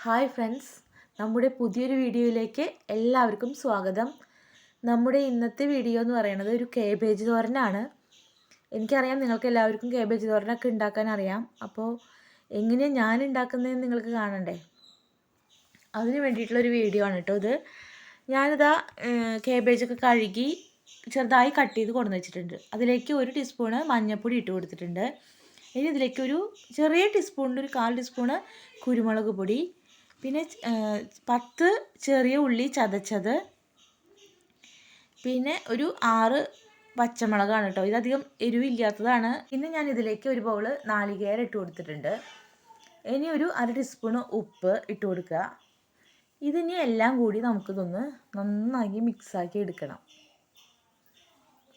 Hi friends, നമ്മുടെ പുതിയൊരു വീഡിയോയിലേക്ക് എല്ലാവർക്കും സ്വാഗതം. നമ്മുടെ ഇന്നത്തെ വീഡിയോ എന്ന് പറയുന്നത് ഒരു കേബേജ് തോരനാണ്. എനിക്കറിയാം നിങ്ങൾക്ക് എല്ലാവർക്കും കേബേജ് തോരനൊക്കെ ഉണ്ടാക്കാൻ അറിയാം. അപ്പോൾ എങ്ങനെയാണ് ഞാൻ ഉണ്ടാക്കുന്നതെന്ന് നിങ്ങൾക്ക് കാണണ്ടേ? അതിന് വേണ്ടിയിട്ടുള്ളൊരു വീഡിയോ ആണ് കേട്ടോ ഇത്. ഞാനിതാ കേബേജൊക്കെ കഴുകി ചെറുതായി കട്ട് ചെയ്ത് കൊണ്ടുവന്ന് വെച്ചിട്ടുണ്ട്. അതിലേക്ക് 1 ടീസ്പൂണ് മഞ്ഞൾപ്പൊടി ഇട്ട് കൊടുത്തിട്ടുണ്ട്. ഇനി ഇതിലേക്ക് ഒരു ചെറിയ ടീസ്പൂണിൻ്റെ ഒരു 1/4 ടീസ്പൂണ് കുരുമുളക് പൊടി, പിന്നെ 10 ചെറിയ ഉള്ളി ചതച്ചത്, പിന്നെ ഒരു 6 പച്ചമുളകാണ് കേട്ടോ. ഇതധികം എരിവില്ലാത്തതാണ്. പിന്നെ ഞാൻ ഇതിലേക്ക് ഒരു ബൗൾ നാളികേരം ഇട്ട് കൊടുത്തിട്ടുണ്ട്. ഇനി ഒരു 1/2 ടീസ്പൂണ് ഉപ്പ് ഇട്ട് കൊടുക്കുക. ഇതിനി എല്ലാം കൂടി നമുക്കിതൊന്ന് നന്നായി മിക്സാക്കി എടുക്കണം.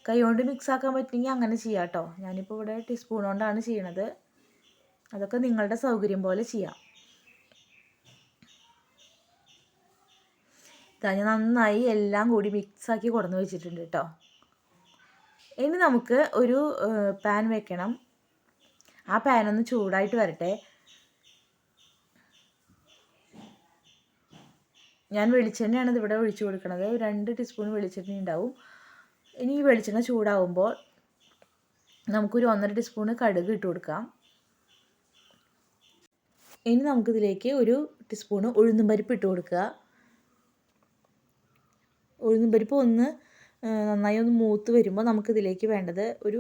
കൈ കൊണ്ട് മിക്സാക്കാൻ പറ്റുമെങ്കിൽ അങ്ങനെ ചെയ്യാം കേട്ടോ. ഞാനിപ്പോൾ ഇവിടെ ടീസ്പൂൺ കൊണ്ടാണ് ചെയ്യണത്. അതൊക്കെ നിങ്ങളുടെ സൗകര്യം പോലെ ചെയ്യാം. ഞാൻ നന്നായി എല്ലാം കൂടി മിക്സാക്കി കൊടുന്ന് വെച്ചിട്ടുണ്ട് കേട്ടോ. ഇനി നമുക്ക് ഒരു പാൻ വെക്കണം. ആ പാനൊന്ന് ചൂടായിട്ട് വരട്ടെ. ഞാൻ വെളിച്ചെണ്ണയാണ് ഇതിവിടെ ഒഴിച്ചു കൊടുക്കുന്നത്. 2 ടീസ്പൂൺ വെളിച്ചെണ്ണ ഉണ്ടാവും. ഇനി ഈ വെളിച്ചെണ്ണ ചൂടാവുമ്പോൾ നമുക്കൊരു 1.5 ടീസ്പൂണ് കടുക് ഇട്ട് കൊടുക്കാം. ഇനി നമുക്കിതിലേക്ക് 1 ടീസ്പൂണ് ഉഴുന്നുപരിപ്പ് ഇട്ട് കൊടുക്കുക. ഉഴുന്നുപരിപ്പ് ഒന്ന് നന്നായി ഒന്ന് മൂത്ത് വരുമ്പോൾ നമുക്കിതിലേക്ക് വേണ്ടത് ഒരു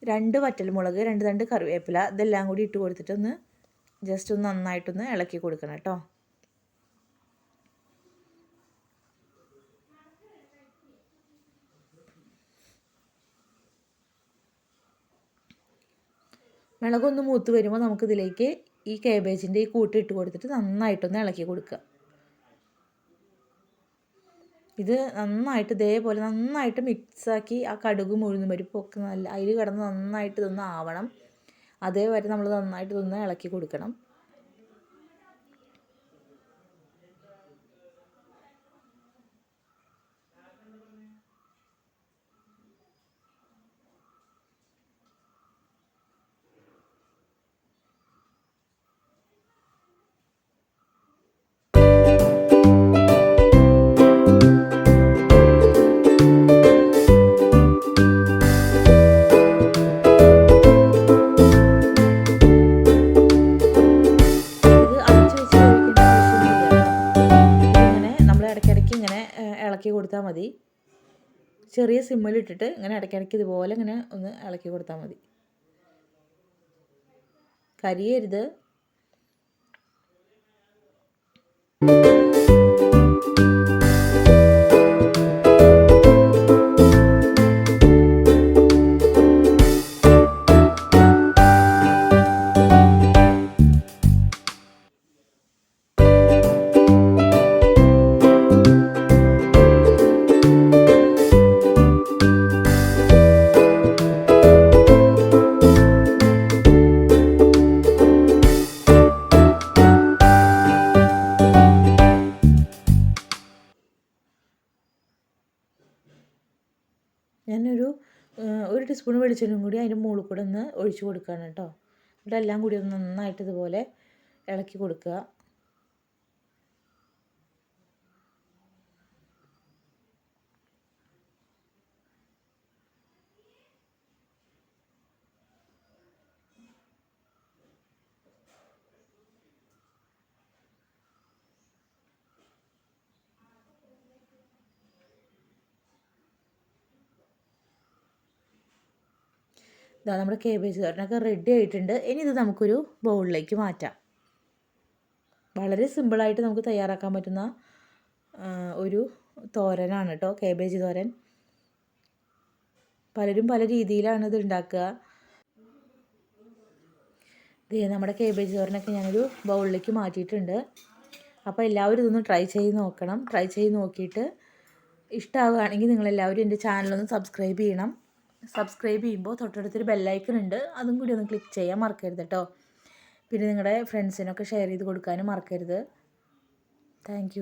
2 വറ്റൽമുളക്, 2 തണ്ട് കറിവേപ്പില, ഇതെല്ലാം കൂടി ഇട്ട് കൊടുത്തിട്ട് ഒന്ന് ജസ്റ്റ് ഒന്ന് നന്നായിട്ടൊന്ന് ഇളക്കി കൊടുക്കണം കേട്ടോ. മുളകൊന്ന് മൂത്ത് വരുമ്പോൾ നമുക്കിതിലേക്ക് ഈ കേബേജിൻ്റെ ഈ കൂട്ട് ഇട്ട് കൊടുത്തിട്ട് നന്നായിട്ടൊന്ന് ഇളക്കി കൊടുക്കുക. ഇത് നന്നായിട്ട് ഇതേപോലെ നന്നായിട്ട് മിക്സാക്കി ആ കടുകും ഉഴുന്നുപരിപ്പും ഒക്കെ നല്ല അതിൽ കിടന്ന് നന്നായിട്ട് ഇതൊന്ന് ആവണം. അതേവരെ നമ്മൾ നന്നായിട്ട് ഇതൊന്ന് ഇളക്കി കൊടുക്കണം. ഇളക്കി കൊടുത്താൽ മതി. ചെറിയ സിമ്മിലിട്ടിട്ട് ഇങ്ങനെ ഇടയ്ക്കിടയ്ക്ക് ഇതുപോലെ ഇങ്ങനെ ഒന്ന് ഇളക്കി കൊടുത്താൽ മതി. കരിയരുത്. ഞാനൊരു 1 ടീസ്പൂൺ വെളിച്ചെണ്ണയും കൂടി അതിൻ്റെ മുകളിൽ കൂടെ ഒന്ന് ഒഴിച്ച് കൊടുക്കുകയാണ് കേട്ടോ. ഇവിടെ എല്ലാം കൂടി ഒന്ന് നന്നായിട്ട് ഇതുപോലെ ഇളക്കി കൊടുക്കുക. ഇതാ നമ്മുടെ കേബേജ് തോരനൊക്കെ റെഡി ആയിട്ടുണ്ട്. ഇനി ഇത് നമുക്കൊരു ബൗളിലേക്ക് മാറ്റാം. വളരെ സിമ്പിളായിട്ട് നമുക്ക് തയ്യാറാക്കാൻ പറ്റുന്ന ഒരു തോരനാണ് കേട്ടോ കേബേജ് തോരൻ. പലരും പല രീതിയിലാണ് ഇത് ഉണ്ടാക്കുക. നമ്മുടെ കേബേജ് തോരനൊക്കെ ഞാനൊരു ബൗളിലേക്ക് മാറ്റിയിട്ടുണ്ട്. അപ്പോൾ എല്ലാവരും ഇതൊന്ന് ട്രൈ ചെയ്ത് നോക്കണം. ട്രൈ ചെയ്ത് നോക്കിയിട്ട് ഇഷ്ടമാവുകയാണെങ്കിൽ നിങ്ങളെല്ലാവരും എൻ്റെ ചാനലൊന്ന് സബ്സ്ക്രൈബ് ചെയ്യണം. സബ്സ്ക്രൈബ് ചെയ്യുമ്പോൾ തൊട്ടടുത്തൊരു ബെല്ലൈക്കൺ ഉണ്ട്, അതും കൂടി ഒന്ന് ക്ലിക്ക് ചെയ്യാൻ മറക്കരുത് കേട്ടോ. പിന്നെ നിങ്ങളുടെ ഫ്രണ്ട്സിനൊക്കെ ഷെയർ ചെയ്ത് കൊടുക്കാനും മറക്കരുത്. താങ്ക്